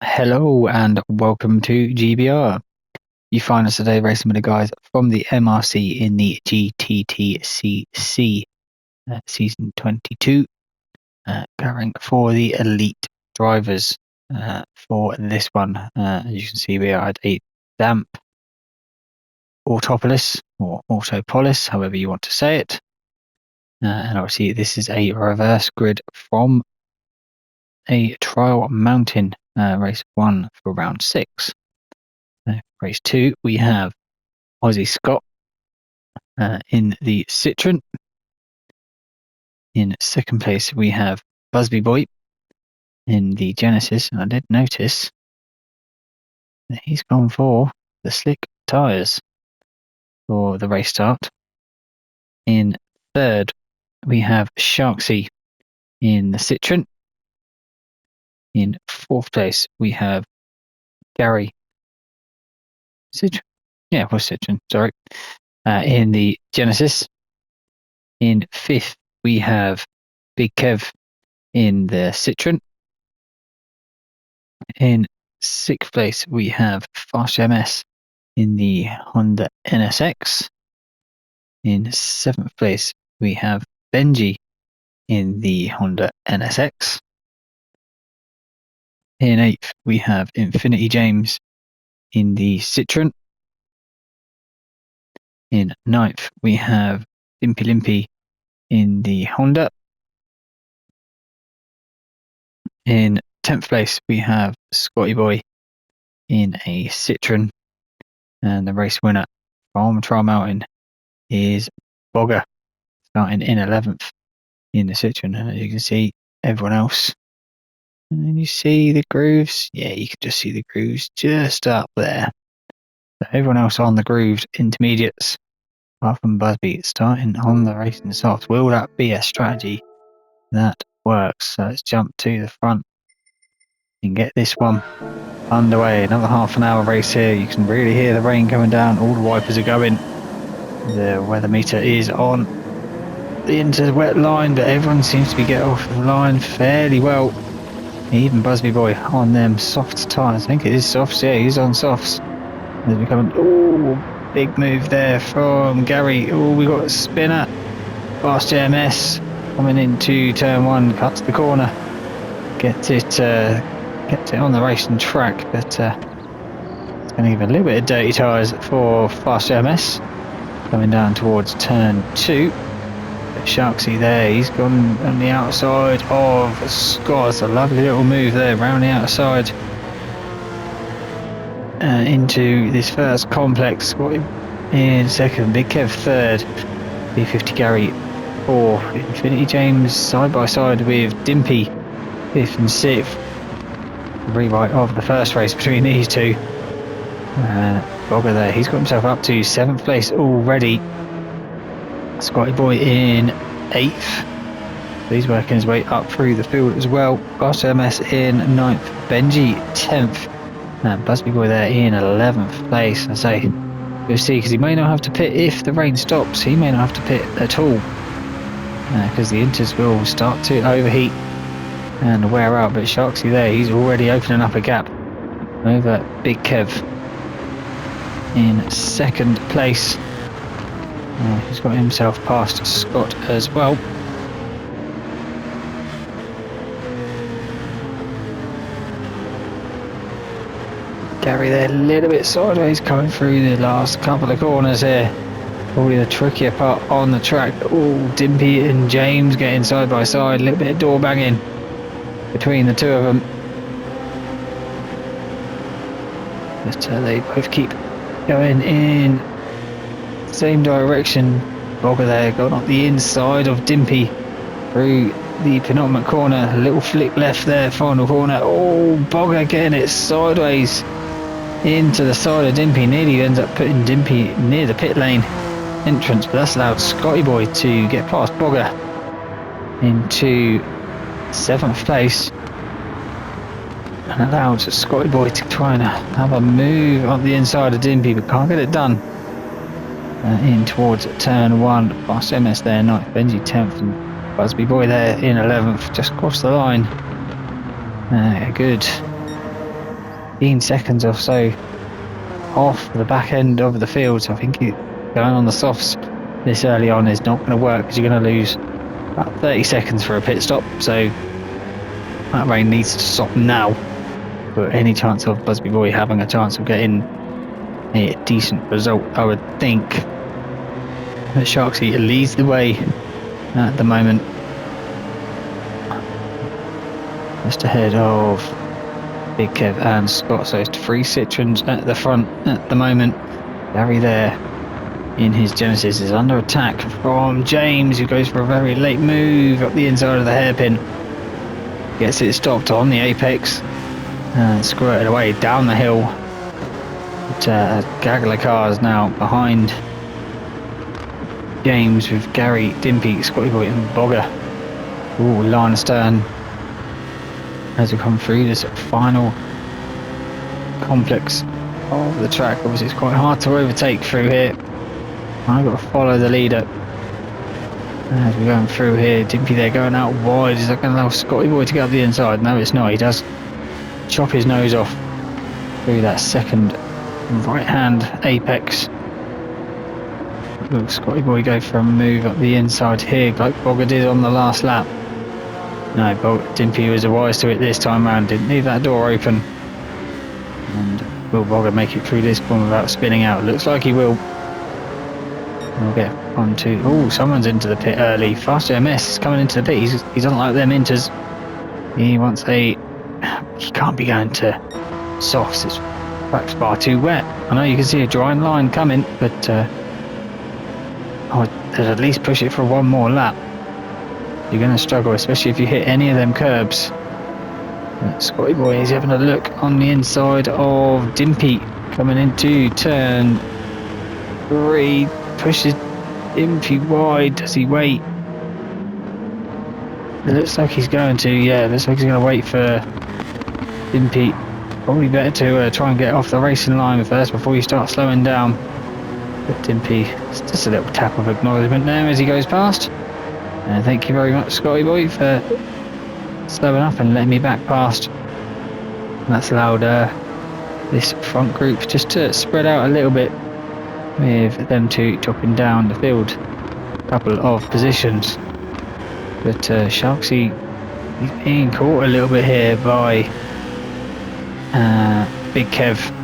Hello and welcome to GBR. You find us today racing with the guys from the MRC in the GTTCC season 22, going for the elite drivers for this one. As you can see, we are at a damp autopolis or autopolis, however you want to say it. And obviously, this is a reverse grid from a trial mountain race 1 for round 6. Race 2, we have Aussie Scott in the Citroen. In second place, we have Busby Boy in the Genesis. And I did notice that he's gone for the slick tyres for the race start. In third, we have Sharksy in the Citroen. In fourth place, we have Gary Citroen. Yeah, it was Citroen, sorry. In the Genesis. In fifth, we have Big Kev in the Citroen. In sixth place, we have Fast MS in the Honda NSX. In seventh place, we have Benji in the Honda NSX. In eighth, we have Infinity James in the Citroen. In ninth, we have Limpy Limpy in the Honda. In 10th place, we have Scotty Boy in a Citroen. And the race winner from Trial Mountain is Bogger, starting in 11th in the Citroen. And as you can see, everyone else. And then you see the grooves. Yeah, you can just see the grooves just up there. So everyone else on the grooved intermediates, apart from Busby, starting on the racing softs. Will that be a strategy that works? So let's jump to the front and get this one underway. Another half an hour race here. You can really hear the rain coming down. All the wipers are going. The weather meter is on the into wet line, but everyone seems to be getting off the line fairly well. Even Busby Boy on them soft tyres. I think it is softs. Yeah, he's on softs. There's becoming big move there from Gary. Oh, we got a spinner. Fast JMS coming into turn 1, cuts the corner, gets it on the racing track, but it's going to give a little bit of dirty tyres for Fast JMS coming down towards turn 2. Sharksy there, he's gone on the outside of Scott. It's a lovely little move there, round the outside into this first complex. Scott in second, Big Kev third, B50 Gary fourth, Infinity James side by side with Dimpy fifth and sixth. Rewrite of the first race between these two. Bogger there, he's got himself up to 7th place already. Scotty Boy in 8th. He's working his way up through the field as well. Fast MS in 9th. Benji 10th. And Busby Boy there in 11th place. I say, you'll see, because he may not have to pit if the rain stops. He may not have to pit at all. Because the inters will start to overheat and wear out. But Sharksy there, he's already opening up a gap over Big Kev in 2nd place. He's got himself past Scott as well. Gary there, a little bit sideways coming through the last couple of corners here. Probably the trickier part on the track. Dimpy and James getting side by side. A little bit of door banging between the two of them. But they both keep going in same direction. Bogger there, going up the inside of Dimpy through the penultimate corner. A little flick left there, final corner. Bogger getting it sideways into the side of Dimpy. Nearly ends up putting Dimpy near the pit lane entrance, but that's allowed Scotty Boy to get past Bogger into 7th place. And allowed Scotty Boy to try and have a move up the inside of Dimpy, but can't get it done. In towards turn 1, Fast MS there, 9th, Benji 10th, and Busby Boy there in 11th, just crossed the line. Good 15 seconds or so off the back end of the field. So I think going on the softs this early on is not going to work, because you're going to lose about 30 seconds for a pit stop. So that rain needs to stop now for any chance of Busby Boy having a chance of getting a decent result. I would think that Sharksy leads the way at the moment, just ahead of Big Kev and Scott. So it's 3 Citroens at the front at the moment. Gary there in his Genesis is under attack from James, who goes for a very late move up the inside of the hairpin. Gets it stopped on the apex and squirted away down the hill. But a gaggle of cars now behind James, with Gary, Dimpy, Scotty Boy and Bogger. Ooh, line astern as we come through this final complex of the track. Obviously it's quite hard to overtake through here. I've got to follow the leader as we're going through here. Dimpy there going out wide. Is that going to allow Scotty Boy to get up the inside? No, it's not. He does chop his nose off through that second right hand apex. Look, Scotty Boy go for a move up the inside here like Bogger did on the last lap. No, Dimpy was wise to it this time round. Didn't leave that door open. And will Bogger make it through this one without spinning out? Looks like he will. We'll get on to... Oh, someone's into the pit early. Faster MS is coming into the pit. He doesn't like them inters. He wants a... He can't be going to softs. It's perhaps far too wet. I know you can see a drying line coming, but I would at least push it for one more lap. You're going to struggle, especially if you hit any of them curbs. Scotty Boy is having a look on the inside of Dimpy, coming into turn 3. Pushes Dimpy wide. Does he wait? It looks like he's going to. Yeah, it looks like he's going to wait for Dimpy. Probably better to try and get off the racing line first before you start slowing down. But Dimpy, it's just a little tap of acknowledgement there as he goes past. And thank you very much, Scotty Boy, for slowing up and letting me back past. And that's allowed this front group just to spread out a little bit, with them two dropping down the field a couple of positions. But Sharksy, he's being caught a little bit here by Big Kev.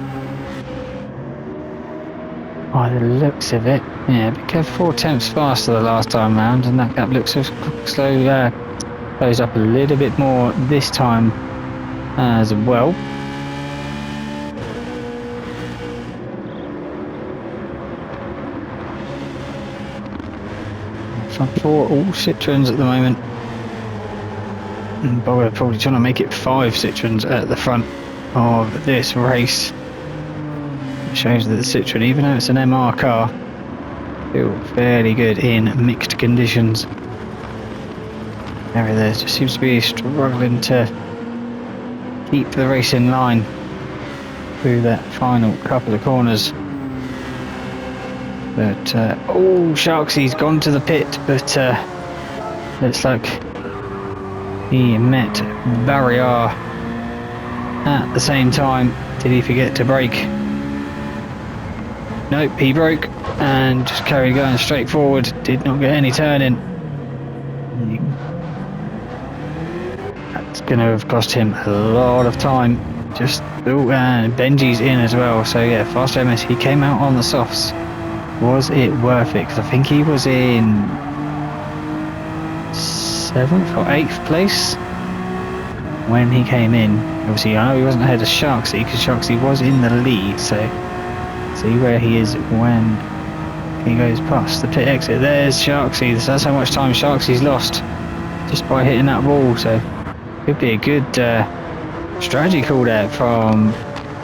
By the looks of it, yeah, Big Kev 4/10 faster the last time round, and that gap looks slow, closed up a little bit more this time as well. Front 4 all Citroens at the moment, and Bogger probably trying to make it 5 Citroens at the front of this race. It shows that the Citroen, even though it's an MR car, feel fairly good in mixed conditions. There just seems to be struggling to keep the race in line through that final couple of corners. But oh, Sharksy's gone to the pit, but looks like he met barrier at the same time. Did he forget to brake? Nope, he broke and just carried going straight forward. Did not get any turning. That's going to have cost him a lot of time. Just and Benji's in as well. So yeah, faster MS. He came out on the softs. Was it worth it? Because I think he was in 7th or 8th place when he came in. Obviously, I know he wasn't ahead of Sharksy, because Sharksy was in the lead. So see where he is when he goes past the pit exit. There's Sharksy. That's how much time Sharksy's lost just by hitting that wall. So could be a good strategy call there from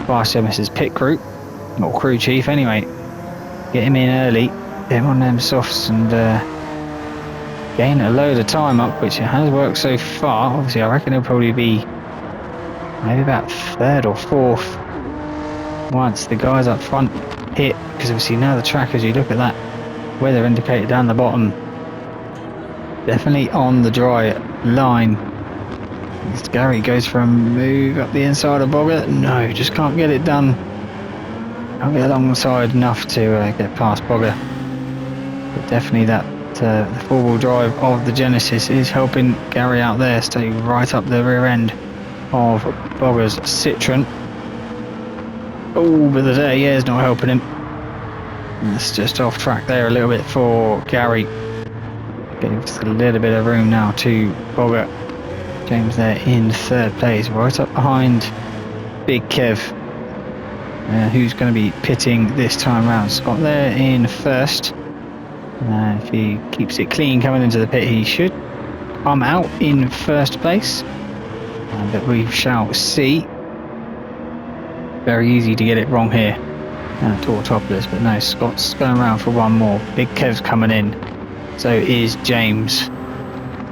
Fast MS's pit crew, or crew chief anyway. Get him in early, get him on them softs, and gain a load of time up, which it has worked so far. Obviously, I reckon he'll probably be maybe about 3rd or 4th once the guys up front hit, because obviously now the track, as you look at that weather indicator down the bottom, definitely on the dry line. As Gary goes for a move up the inside of Bogger. No, just can't get it done. Can't get alongside enough to get past Bogger. But definitely that the four-wheel drive of the Genesis is helping Gary out there. Stay right up the rear end of Bogger's Citroen. Oh, but the dirty air's not helping him. It's just off track there a little bit for Gary. Getting just a little bit of room now to Bogger. James there in third place, right up behind Big Kev, who's going to be pitting this time round. Scott there in first. If he keeps it clean coming into the pit, he should come out in first place. But we shall see. Very easy to get it wrong here. Topless, but no, Scott's going around for one more. Big Kev's coming in. So is James.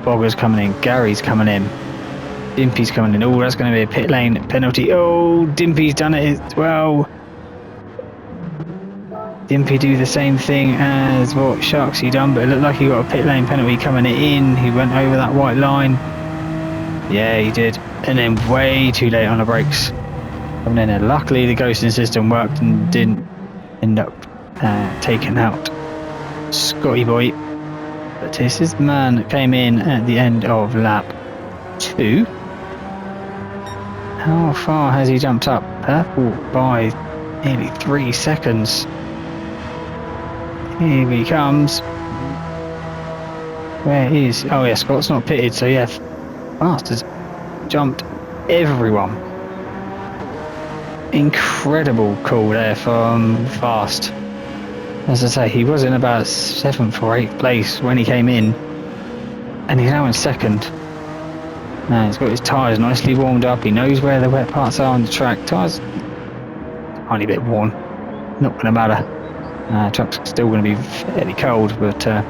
Bogger's coming in. Gary's coming in. Dimpy's coming in. Oh, that's going to be a pit lane penalty. Oh, Dimpy's done it as well. Dimpy do the same thing as what Sharksy done, but it looked like he got a pit lane penalty coming in. He went over that white line. Yeah, he did. And then way too late on the brakes. Coming in there. Luckily, the ghosting system worked and didn't end up taking out Scotty Boy. But this is the man that came in at the end of lap 2. How far has he jumped up? Purple by nearly 3 seconds. Here he comes. Where is... Oh yeah, Scott's not pitted, so yeah. Fast has jumped everyone. Incredible call there from Fast. As I say, he was in about 7th or 8th place when he came in. And he's now in 2nd. Now he's got his tyres nicely warmed up. He knows where the wet parts are on the track. Tyres tiny bit worn. Not going to matter. Truck's still going to be fairly cold, but yeah,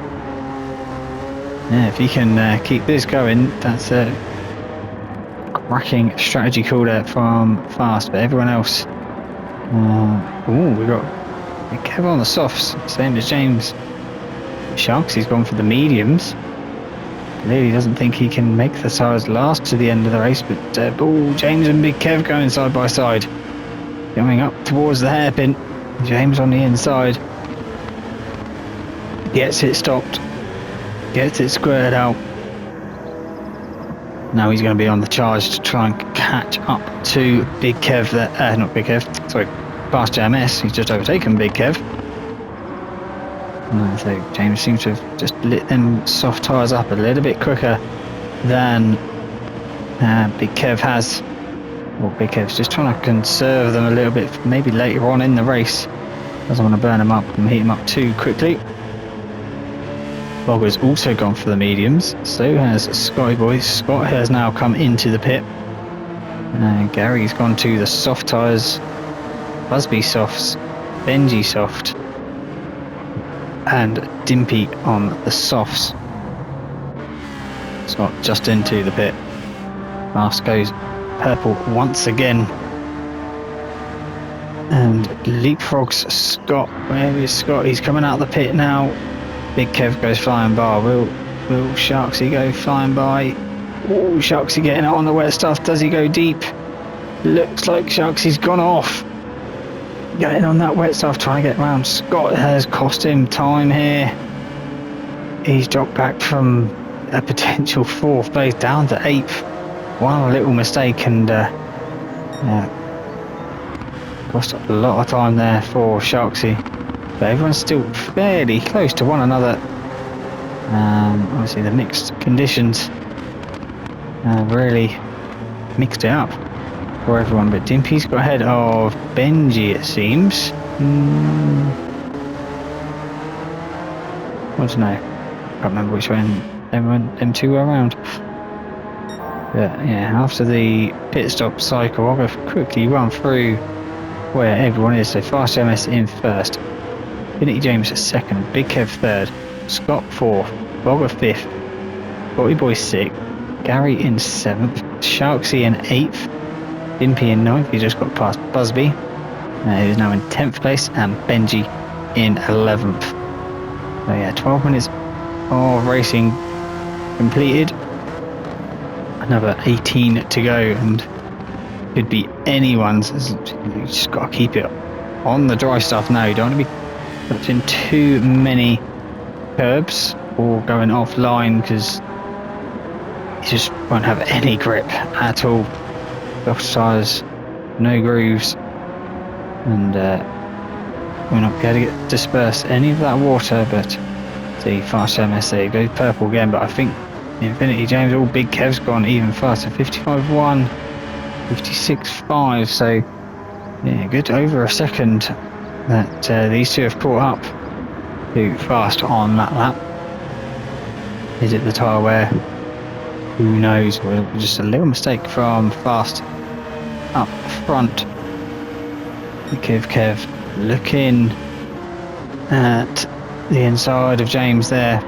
if he can keep this going, that's a cracking strategy call there from Fast. But everyone else, we got Kev on the softs, same as James. Sharks, he's gone for the mediums. Clearly doesn't think he can make the tyres last to the end of the race, but James and Big Kev going side by side. Coming up towards the hairpin. James on the inside. Gets it stopped. Gets it squared out. Now he's going to be on the charge to try and catch up to Big Kev. Not Big Kev, sorry, past JMS. He's just overtaken Big Kev. So James seems to have just lit them soft tyres up a little bit quicker than Big Kev has. Well, Big Kev's just trying to conserve them a little bit, maybe later on in the race. Doesn't want to burn them up and heat them up too quickly. Bogger's also gone for the mediums. So has Scotty Boy. Scott has now come into the pit. Gary's gone to the soft tyres. Busby softs. Benji soft. And Dimpy on the softs. Scott just into the pit. Fast goes purple once again. And leapfrogs Scott. Where is Scott? He's coming out of the pit now. Big Kev goes flying by. Will Sharksy go flying by? Oh, Sharksy getting it on the wet stuff. Does he go deep? Looks like Sharksy's gone off. Getting on that wet stuff, trying to get around. Scott has cost him time here. He's dropped back from a potential 4th place down to 8th. One little mistake and cost a lot of time there for Sharksy. But everyone's still fairly close to one another. Obviously the mixed conditions really mixed it up for everyone. But Dimpy's got ahead of Benji, it seems. I don't know. Can't remember which way them two were around. But yeah, after the pit stop cycle, I'll go quickly run through where everyone is. So Fast MS in first, Finity James 2nd, Big Kev 3rd, Scott 4th, Bogger 5th, Scotty Boy 6th, Gary in 7th, Sharksy in 8th, Dimpy in 9th. He just got past Busby. He is now in 10th place, and Benji in 11th. So yeah, 12 minutes of racing completed. another 18 to go, and could be anyone's. You just got to keep it on the dry stuff now. You don't want to be touching too many curbs or going offline, because you just won't have any grip at all. Soft tyres, no grooves, and we're not going to get disperse any of that water. But the fast MSA goes purple again, but I think Infinity James, all Big Kev's gone even faster. 55.1, 56.5, so yeah, good over a second that these two have caught up too fast on that lap. Is it the tyre wear? Who knows? Well, just a little mistake from fast up front. Kev looking at the inside of James there.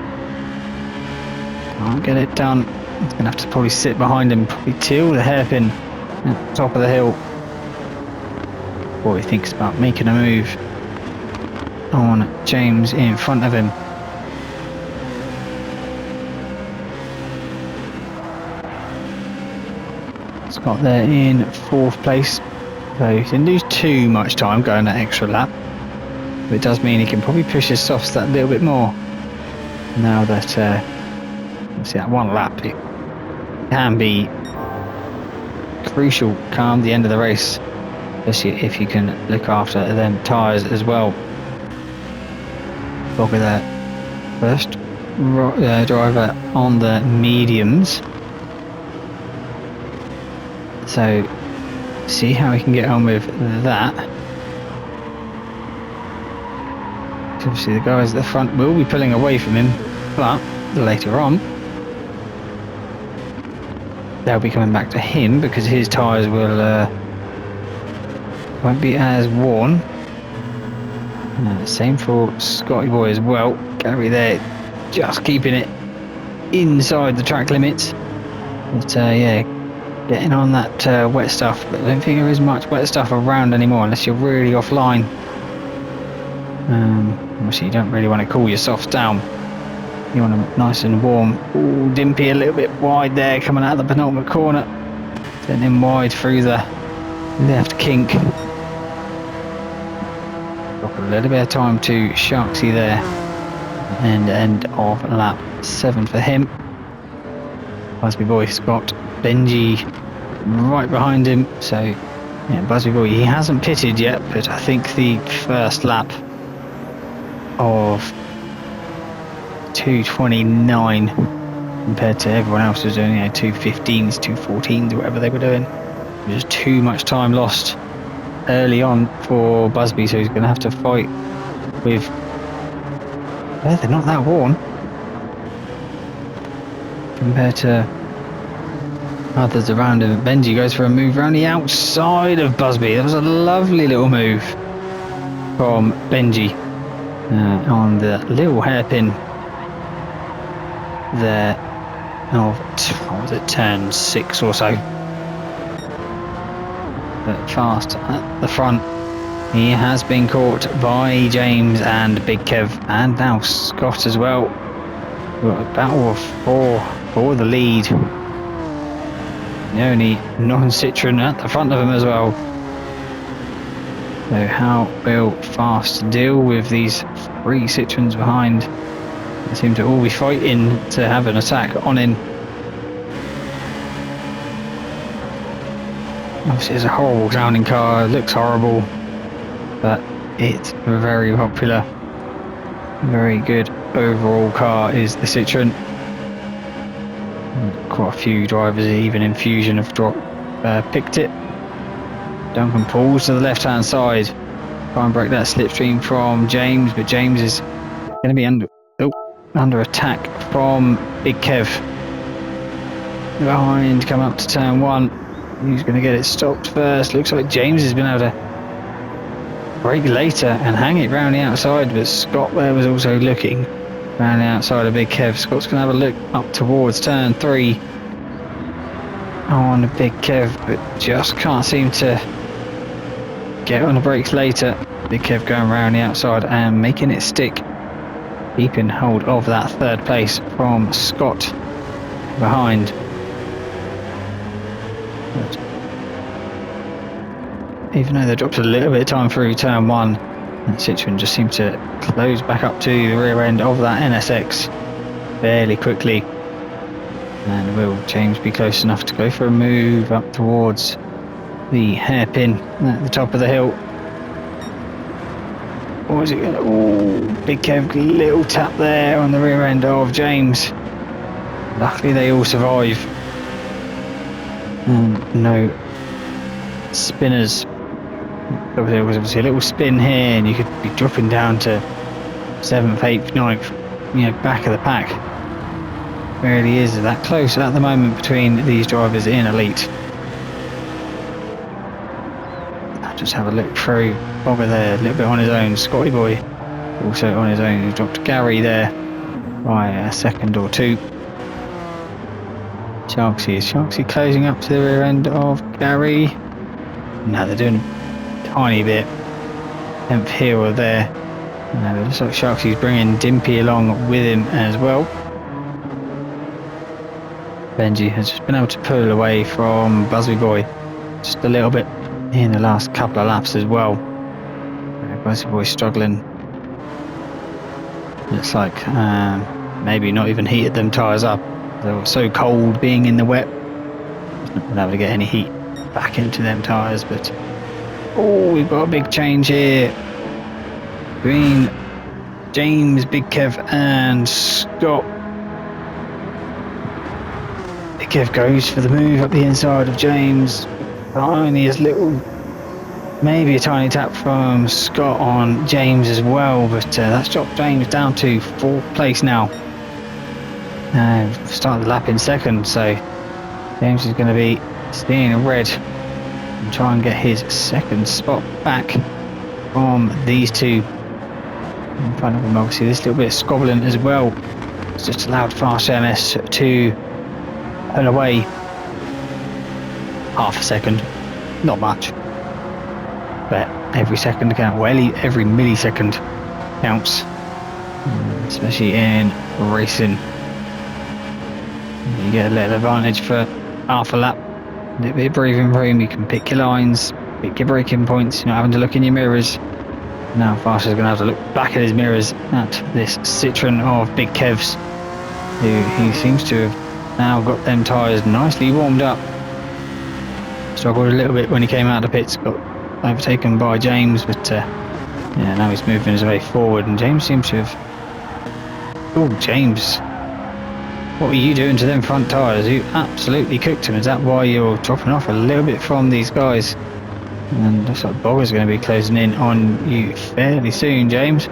Can't get it done. He's gonna have to probably sit behind him, probably till the hairpin at the top of the hill. Before he thinks about making a move on James in front of him. Scott there in 4th place, so he didn't lose too much time going that extra lap, but it does mean he can probably push his softs that little bit more now that see that one lap. It can be crucial come the end of the race, especially if you can look after them tyres as well. Look at that first driver on the mediums, so see how he can get on with that. Obviously the guys at the front will be pulling away from him, but later on they'll be coming back to him because his tyres will won't be as worn. Same for Scotty Boy as well. Gary there just keeping it inside the track limits, but yeah, getting on that wet stuff, but I don't think there is much wet stuff around anymore unless you're really offline. Obviously you don't really want to cool your softs down, you want them nice and warm. Ooh, Dimpy a little bit wide there coming out of the penultimate corner, then in wide through the left kink. Got a little bit of time to Sharksy there, and end of lap 7 for him. Busby Boy, Scott, Benji right behind him, so yeah, Busby Boy, he hasn't pitted yet, but I think the first lap of 2:29 compared to everyone else was doing, 2:15s, 2:14s, whatever they were doing. Just too much time lost early on for Busby, so he's going to have to fight with. They're not that worn compared to others around him. Benji goes for a move around the outside of Busby. That was a lovely little move from Benji on the little hairpin there of, what was it, turn 6 or so. But fast at the front, he has been caught by James and Big Kev, and now Scott as well. We've got a battle of 4 for the lead. The only non-Citroen at the front of him as well. So how will Fast deal with these 3 Citroens behind? They seem to all be fighting to have an attack on him. Obviously it's a horrible sounding car, it looks horrible, but it's very popular. Very good overall car is the Citroen. Quite a few drivers, even in Fusion, have picked it. Duncan pulls to the left hand side, try and break that slipstream from James, but James is going to be under attack from Big Kev. Behind, come up to turn 1. Who's going to get it stopped first? Looks like James has been able to brake later and hang it round the outside, but Scott there was also looking round the outside of Big Kev. Scott's going to have a look up towards turn 3 on Big Kev, but just can't seem to get on the brakes later. Big Kev going round the outside and making it stick, keeping hold of that 3rd place from Scott behind. But even though they dropped a little bit of time through turn 1, and Citroen just seemed to close back up to the rear end of that NSX fairly quickly. And will James be close enough to go for a move up towards the hairpin at the top of the hill? Or is it going to... Oh, Big Kev, little tap there on the rear end of James. Luckily they all survive. And no spinners. There was obviously a little spin here and you could be dropping down to 7th, 8th, 9th, you know, back of the pack. Really is that close at the moment between these drivers in Elite. I'll just have a look through Bogger there, a little bit on his own. Scotty Boy also on his own. He dropped Gary there by a second or two. Sharksy closing up to the rear end of Gary. No, they're doing a tiny bit. 10th here or there. No, it looks like Sharksy's bringing Dimpy along with him as well. Benji has just been able to pull away from Buzzby Boy just a little bit in the last couple of laps as well. Buzzby Boy struggling. Looks like maybe not even heated them tyres up. They were so cold being in the wet. Not been able to get any heat back into them tyres, but oh, we've got a big change here between James, Big Kev and Scott. Big Kev goes for the move up the inside of James. Only as little, maybe a tiny tap from Scott on James as well, but that's dropped James down to 4th place now. Started the lap in 2nd, so James is going to be steering red and try and get his 2nd spot back from these two. In front of him, obviously, this little bit of squabbling as well. It's just allowed Fast MS to pull away half a second. Not much, but every second counts. Well, every millisecond counts, especially in racing. You get a little advantage for half a lap. A little bit of breathing room. You can pick your lines, pick your braking points. You're not having to look in your mirrors. Now Faster's going to have to look back at his mirrors at this Citroen of Big Kev's, who he seems to have now got them tyres nicely warmed up. Struggled a little bit when he came out of the pits, got overtaken by James, but yeah, now he's moving his way forward, and James seems to have... Oh, James, what were you doing to them front tyres? You absolutely cooked him. Is that why you're dropping off a little bit from these guys? And looks like Bogger's going to be closing in on you fairly soon, James.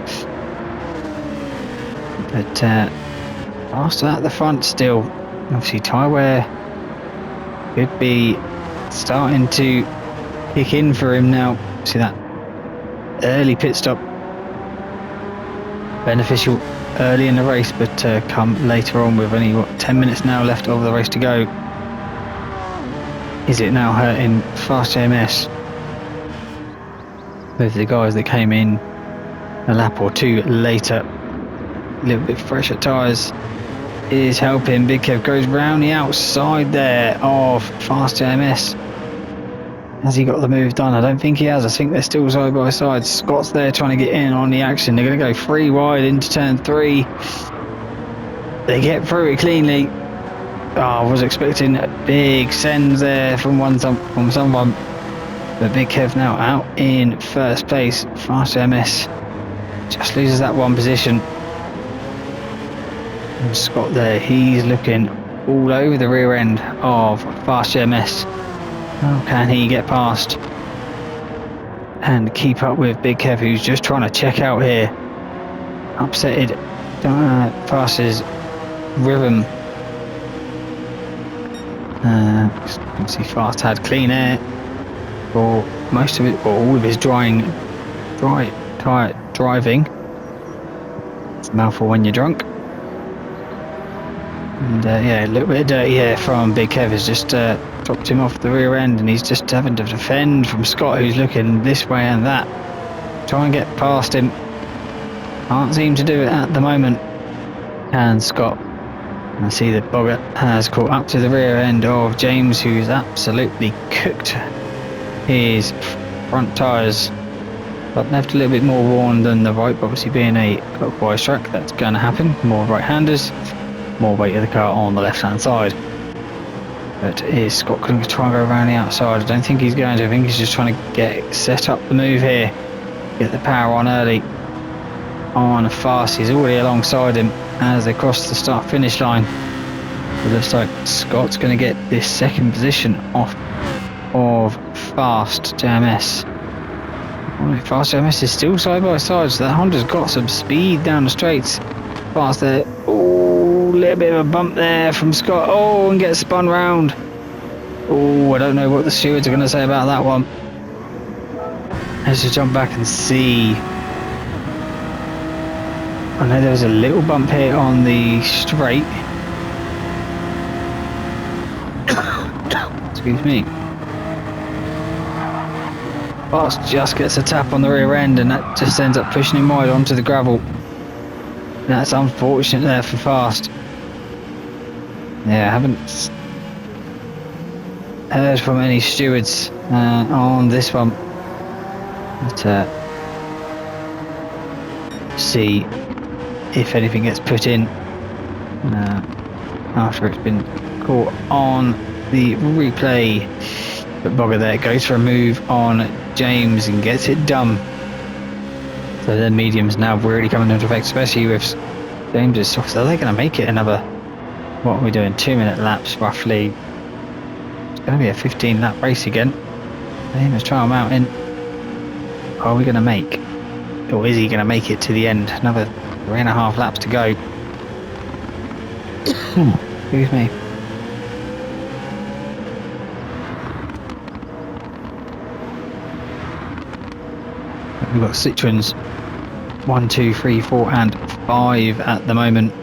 But faster at the front still. Obviously tyre wear could be starting to kick in for him now. See that early pit stop beneficial early in the race, but come later on with only 10 minutes now left of the race to go. Is it now hurting Fast JMS? With the guys that came in a lap or two later, a little bit fresher tyres is helping. Big Kev goes round the outside there of Fast JMS. Has he got the move done? I don't think he has. I think they're still side by side. Scott's there trying to get in on the action. They're going to go 3 wide into turn 3. They get through it cleanly. Oh, I was expecting big sends there from someone. But Big Kev now out in 1st place. Fast MS just loses that one position. And Scott there, he's looking all over the rear end of Fast MS. How can he get past and keep up with Big Kev, who's just trying to check out here? Upsetted Fast's rhythm. You can see Fast had clean air for most of it, or all of his driving. It's a mouthful when you're drunk. And yeah, a little bit of dirty air from Big Kev has just dropped him off the rear end, and he's just having to defend from Scott, who's looking this way and that. Try and get past him. Can't seem to do it at the moment. And Scott. I see that Boggart has caught up to the rear end of James, who's absolutely cooked his front tyres, but left a little bit more worn than the right. But obviously, being a clockwise track, that's going to happen. More right-handers, more weight of the car on the left-hand side. But is Scott going to try and go around the outside? I don't think he's going to. I think he's just trying to get set up the move here, get the power on early. On fast, he's already alongside him as they cross the start-finish line. It looks like Scott's going to get this second position off of Fast JMS. Fast JMS is still side by side, so that Honda's got some speed down the straights. Fast there. Oh, a little bit of a bump there from Scott. Oh, and gets spun round. Oh, I don't know what the stewards are going to say about that one. Let's just jump back and see. I know there was a little bump here on the straight. Excuse me. Fast just gets a tap on the rear end, and that just ends up pushing him wide onto the gravel. That's unfortunate there for Fast. Yeah, I haven't heard from any stewards on this one. But see if anything gets put in after it's been caught on the replay. But Boggart there goes for a move on James and gets it done. So the medium's now really coming into effect, especially with James's soft. Are they going to make it another, what are we doing, 2-minute laps roughly? It's going to be a 15-lap race again. Let's try them out in. Are we going to make, or is he going to make it to the end? Another 3.5 laps to go. Excuse me. We've got Citroens 1, 2, 3, 4 and 5 at the moment.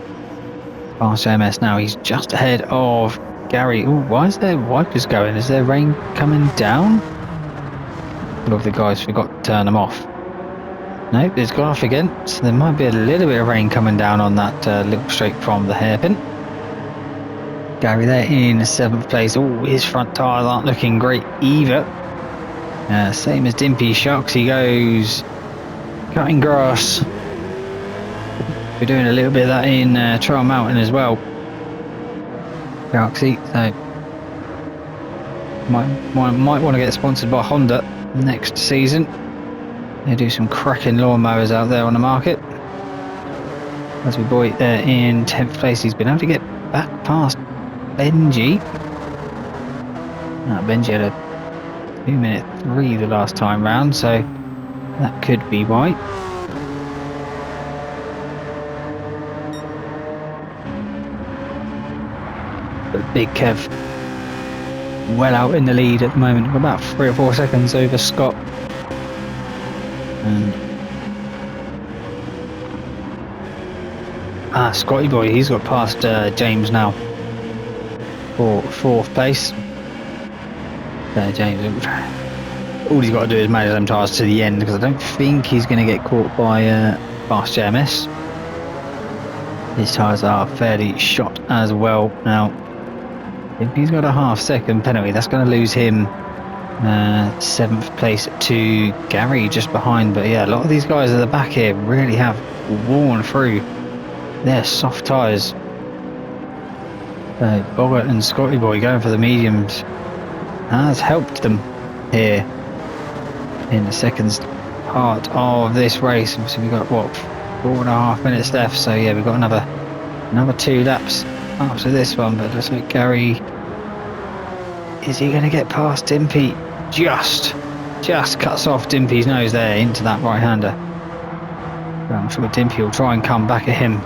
Fast JMS now, he's just ahead of Gary. Oh, why is there wipers going? Is there rain coming down? A lot of the guys forgot to turn them off. Nope, it's gone off again. So there might be a little bit of rain coming down on that little straight from the hairpin. Gary there in 7th place. Oh, his front tyres aren't looking great either. Same as Dimpy Sharks, he goes cutting grass. We're doing a little bit of that in Trial Mountain as well. Sharksy, so might want to get sponsored by Honda next season. They do some cracking lawnmowers out there on the market. As we boy there in 10th place, he's been able to get back past Benji. Benji had a 2-minute 3 the last time round, so that could be why. But Big Kev well out in the lead at the moment, about 3 or 4 seconds over Scott. And Scotty boy, he's got past James now for 4th place. James, all he's got to do is manage them tyres to the end, because I don't think he's going to get caught by Fast JMS. His tyres are fairly shot as well now. If he's got a half-second penalty, that's going to lose him 7th place to Gary just behind. But yeah, a lot of these guys at the back here really have worn through their soft tyres. Boggart and Scotty boy going for the mediums has helped them here in the second part of this race. So we've got what, 4.5 minutes left, so yeah, we've got another 2 laps after this one. But looks like Gary, is he going to get past Dimpy? Just cuts off Dimpy's nose there into that right-hander. Well, I'm sure Dimpy will try and come back at him.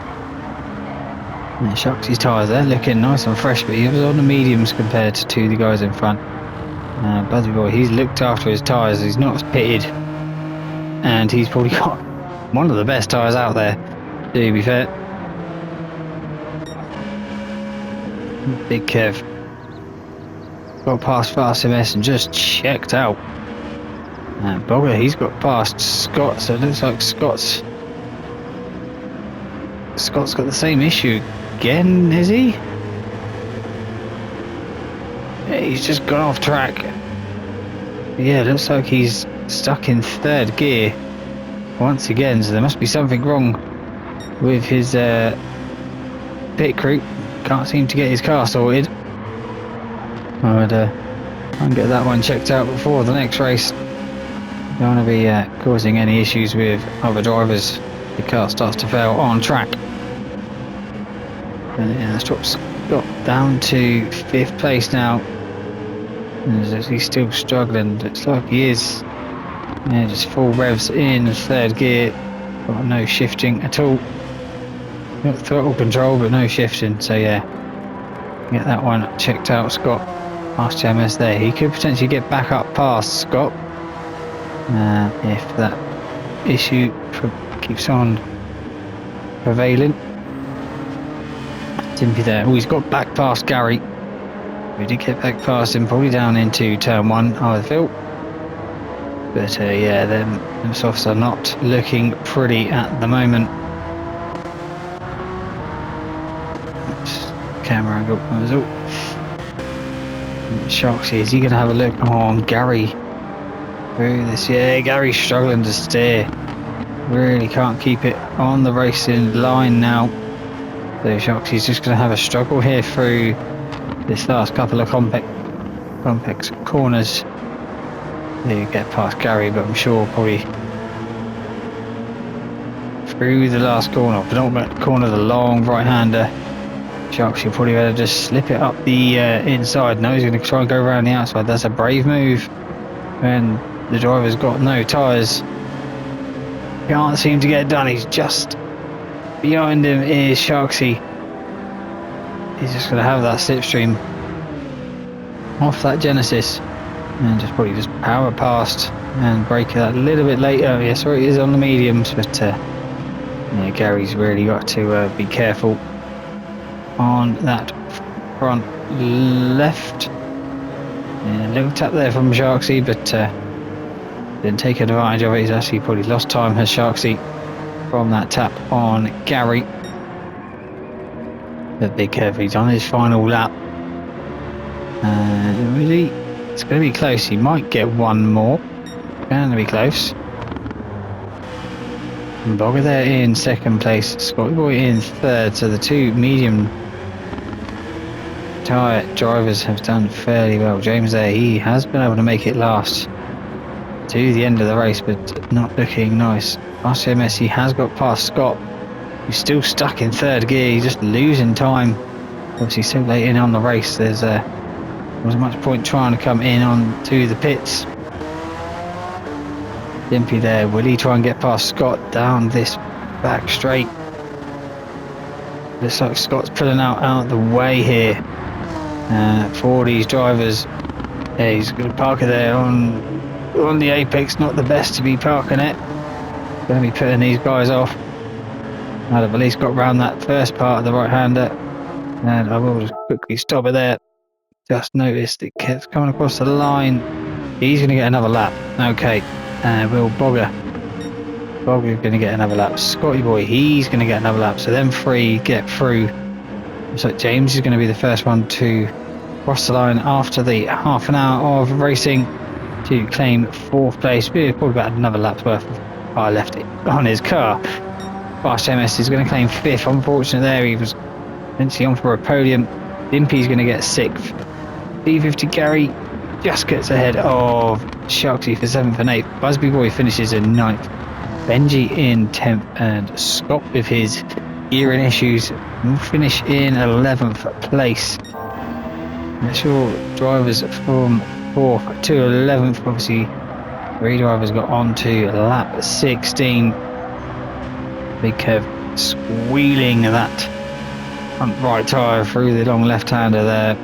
And Shucks' tyres there looking nice and fresh, but he was on the mediums compared to the guys in front. Buzzy boy, he's looked after his tyres, he's not pitted, and he's probably got one of the best tyres out there, to be fair. Big Kev got past Fast MS and just checked out. Boggart, he's got past Scott, so it looks like Scott's got the same issue again, is he? Yeah, he's just gone off track. Yeah, looks like he's stuck in third gear once again, so there must be something wrong with his pit crew. Can't seem to get his car sorted. I would try and get that one checked out before the next race. Don't want to be causing any issues with other drivers. The car starts to fail on track. And yeah, that's dropped Scott down to 5th place now. And he's still struggling. Looks like he is. Yeah, just full revs in 3rd gear. Got no shifting at all. Got throttle control but no shifting. So yeah, get that one checked out. Scott past GMS there. He could potentially get back up past Scott. If that issue keeps on prevailing. Simply there. Oh, he's got back past Gary. We did get back past him, probably down into turn 1, I would feel. But yeah, them softs are not looking pretty at the moment. Camera angle. Sharksy, is he going to have a look on Gary through this? Yeah, Gary's struggling to steer. Really can't keep it on the racing line now. So Sharksy's just going to have a struggle here through this last couple of complex corners. You get past Gary, but I'm sure probably through the last corner, penultimate corner, the long right-hander. Sharks, you'll probably better just slip it up the inside. No, he's going to try and go around the outside. That's a brave move. And the driver's got no tyres. Can't seem to get it done. He's just behind him is Sharksy. He's just going to have that slipstream off that Genesis. And just probably just power past and brake that a little bit later. Yeah, sorry, it is on the mediums, but yeah, Gary's really got to be careful on that front left. Yeah, a little tap there from Sharksy, but didn't take advantage of it. He's actually probably lost time, has Sharksy, from that tap on Gary. But be careful, he's on his final lap. Really, it's going to be close. He might get one more. Going to be close. And Bogger there in 2nd place. Scotty Boy in 3rd. So the two medium tyre drivers have done fairly well. James there, he has been able to make it last to the end of the race, but not looking nice. RCMS, he has got past Scott. He's still stuck in 3rd gear. He's just losing time. Obviously so late in on the race. There's wasn't much point trying to come in on to the pits. Dimpy there, will he try and get past Scott down this back straight? Looks like Scott's pulling out the way here for these drivers. Yeah, he's going to park it there on the apex, not the best to be parking it. Going to be putting these guys off. I'd have at least got round that first part of the right-hander, and I will just quickly stop it there. Just noticed it kept coming across the line. He's going to get another lap. Okay, Will Bogger's going to get another lap. Scotty Boy, he's going to get another lap. So them three get through. So James is going to be the first one to cross the line after the half an hour of racing to claim 4th place. Probably about another lap's worth of I left it on his car. Fast MS is going to claim 5th. Unfortunately there, he was eventually on for a podium. Dimpy's going to get 6th. B50 Gary just gets ahead of Sharksy for 7th and 8th. Busby Boy finishes in 9th. Benji in 10th, and Scott with his gearing issues will finish in 11th place. That's your drivers from 4th to 11th. Obviously, 3 drivers got on to lap 16. Big Kev squealing that front right tyre through the long left-hander there.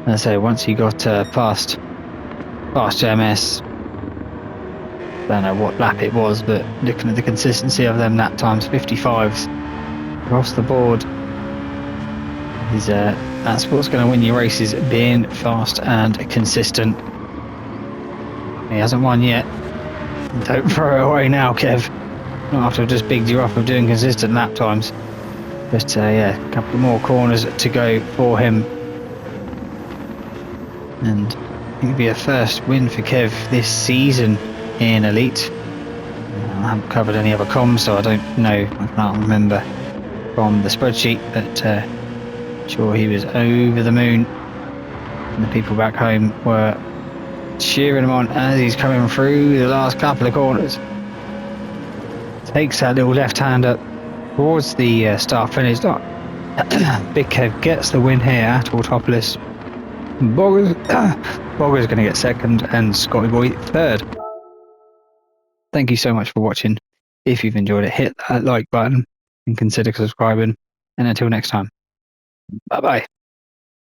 And so once he got past JMS, don't know what lap it was, but looking at the consistency of them lap times, 55s across the board, that's what's going to win your races, being fast and consistent. He hasn't won yet. Don't throw it away now, Kev. Not after I've just bigged you up of doing consistent lap times. But yeah, a couple more corners to go for him. And I think it'd be a first win for Kev this season in Elite. I haven't covered any other comms, so I don't know. I can't remember from the spreadsheet, but sure he was over the moon. And the people back home were cheering him on as he's coming through the last couple of corners. Takes that little left-hander towards the start finish. Big Kev gets the win here at Autopolis. Bogger's going to get second and Scotty Boy third. Thank you so much for watching. If you've enjoyed it, hit that like button and consider subscribing. And until next time, bye bye.